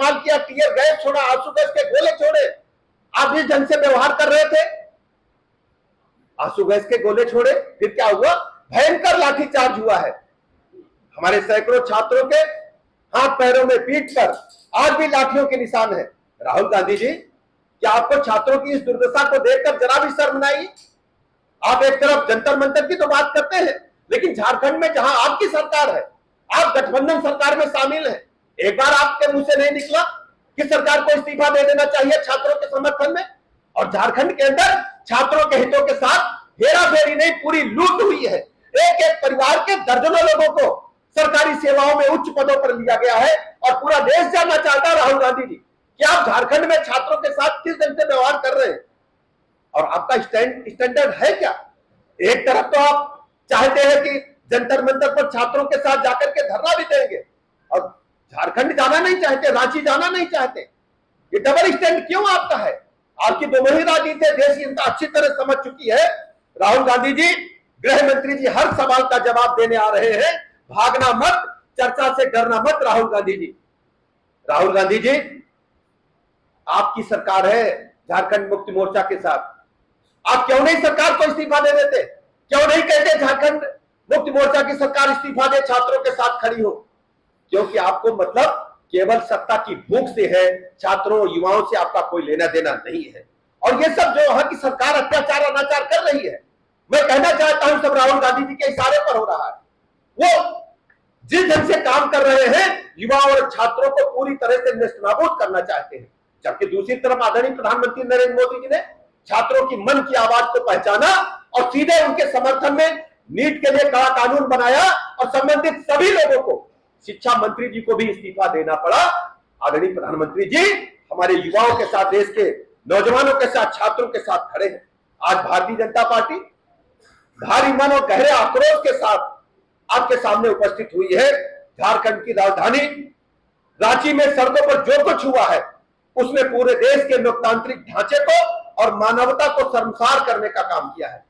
इस्तेमाल किया, tear gas छोड़ा, आंसू गैस के गोले छोड़े। आप इस ढंग से व्यवहार कर रहे थे, आंसू गैस के गोले छोड़े, फिर क्या हुआ? भयंकर लाठीचार्ज हुआ है। हमारे सैकड़ों छात्रों के हाथ पैरों में, पीठ पर आज भी लाठियों के निशान है। राहुल गांधी जी, क्या आपको छात्रों की इस दुर्दशा को देखकर जरा भी शर्म नहीं आई? आप एक तरफ जंतर मंतर की तो बात करते हैं, लेकिन झारखंड में जहां आपकी सरकार है, आप गठबंधन सरकार में शामिल हैं, एक बार आपके मुंह से नहीं निकला कि सरकार को इस्तीफा दे देना चाहिए छात्रों के समर्थन में? और झारखंड के अंदर छात्रों के हितों के साथ हेराफेरी नहीं, पूरी लूट हुई है। एक एक परिवार के दर्जनों लोगों को सरकारी सेवाओं में उच्च पदों पर लिया गया है और पूरा देश जानना चाहता है राहुल गांधी जी कि आप झारखंड में छात्रों के साथ किस ढंग से व्यवहार कर रहे हैं और आपका स्टैंडर्ड है क्या? एक तरफ तो आप चाहते हैं कि जंतर मंतर पर छात्रों के साथ जाकर के धरना भी देंगे और झारखंड जाना नहीं चाहते, रांची जाना नहीं चाहते। ये डबल स्टैंड क्यों आपका है? आपकी दोनों राजनीति देश की जनता अच्छी तरह समझ चुकी है। राहुल गांधी जी, गृह मंत्री जी हर सवाल का जवाब देने आ रहे हैं। भागना मत, चर्चा से डरना मत राहुल गांधी जी। राहुल गांधी जी, आपकी सरकार है झारखंड मुक्ति मोर्चा के साथ, आप क्यों नहीं सरकार को इस्तीफा दे देते? क्यों नहीं कहते झारखंड मुक्ति मोर्चा की सरकार इस्तीफा दे, छात्रों के साथ खड़ी हो? क्योंकि आपको मतलब केवल सत्ता की भूख से है, छात्रों युवाओं से आपका कोई लेना देना नहीं है। और ये सब जो यहाँ की सरकार अत्याचार अनाचार कर रही है, मैं कहना चाहता हूं सब राहुल गांधी जी के इशारे पर हो रहा है। वो जिस ढंग से काम कर रहे हैं, युवाओं और छात्रों को पूरी तरह से नेस्तनाबूद करना चाहते हैं, जबकि दूसरी तरफ आदरणीय प्रधानमंत्री नरेंद्र मोदी जी ने छात्रों की मन की आवाज को पहचाना और सीधे उनके समर्थन में नीट के लिए कड़ा कानून बनाया और संबंधित सभी लोगों को, शिक्षा मंत्री जी को भी इस्तीफा देना पड़ा। आदरणीय प्रधानमंत्री जी हमारे युवाओं के साथ, देश के नौजवानों के साथ, छात्रों के साथ खड़े हैं। आज भारतीय जनता पार्टी भारी मन और गहरे आक्रोश के साथ आपके सामने उपस्थित हुई है। झारखंड की राजधानी रांची में सड़कों पर जो कुछ हुआ है, उसने पूरे देश के लोकतांत्रिक ढांचे को और मानवता को शर्मसार करने का काम किया है।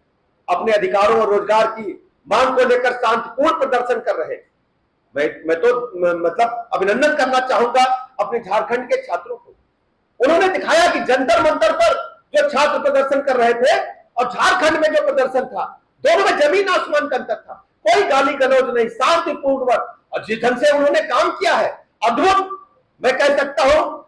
अपने अधिकारों और रोजगार की मांग को लेकर शांतिपूर्ण प्रदर्शन कर रहे हैं। मैं तो मतलब अभिनंदन करना चाहूंगा अपने झारखंड के छात्रों को। उन्होंने दिखाया कि जंतर मंतर पर जो छात्र प्रदर्शन कर रहे थे और झारखंड में जो प्रदर्शन था, दोनों में जमीन आसमान का अंतर था। कोई गाली गलौज नहीं, शांतिपूर्वक। और जिस ढंग से उन्होंने काम किया है, अद्भुत। मैं कह सकता हूं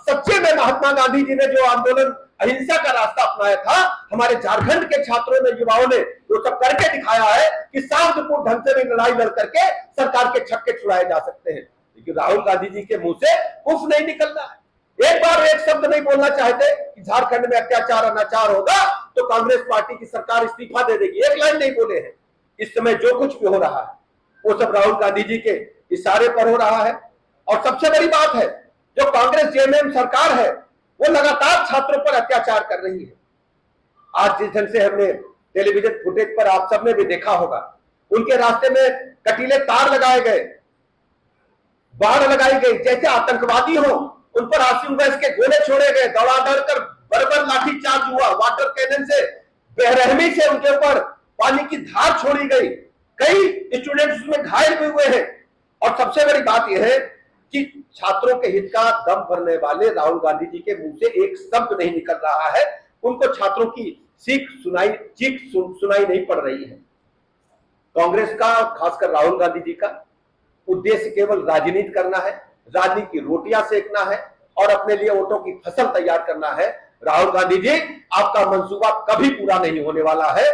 सच्चे में महात्मा गांधी जी ने जो आंदोलन अहिंसा का रास्ता अपनाया था, हमारे झारखंड के छात्रों ने, युवाओं ने वो सब करके दिखाया है कि शांतिपूर्ण ढंग से भी लड़ाई लड़ करके सरकार के छक्के छुड़ाए जा सकते हैं। लेकिन राहुल गांधी जी के मुंह से उफ नहीं निकलना है। एक बार एक शब्द नहीं बोलना चाहते कि झारखंड में अत्याचार अनाचार होगा तो कांग्रेस पार्टी की सरकार इस्तीफा दे देगी। एक लाइन नहीं बोले हैं। इस समय जो कुछ भी हो रहा है वो सब राहुल गांधी जी के इशारे पर हो रहा है। और सबसे बड़ी बात है, जो कांग्रेस जेएमएम सरकार है वो लगातार छात्रों पर अत्याचार कर रही है। आज जिस ढंग से हमने टेलीविजन फुटेज पर आप सबने भी देखा होगा, उनके रास्ते में कटीले तार लगाए गए, बाढ़ लगाई गई, जैसे आतंकवादी हो उन पर आंसू गैस के गोले छोड़े गए, दौड़ा दौड़ कर बरबर लाठीचार्ज हुआ, वाटर कैनन से बेरहमी से उनके ऊपर पानी की धार छोड़ी गई, कई स्टूडेंट्स उसमें घायल भी हुए हैं। और सबसे बड़ी बात यह है कि छात्रों के हित का दम भरने वाले राहुल गांधी जी के मुंह से एक शब्द नहीं निकल रहा है। उनको छात्रों की चीख सुनाई नहीं पड़ रही है। कांग्रेस का, खासकर राहुल गांधी जी का उद्देश्य केवल राजनीति करना है, राजनीति की रोटियां सेकना है और अपने लिए वोटों की फसल तैयार करना है। राहुल गांधी जी, आपका मंसूबा कभी पूरा नहीं होने वाला है।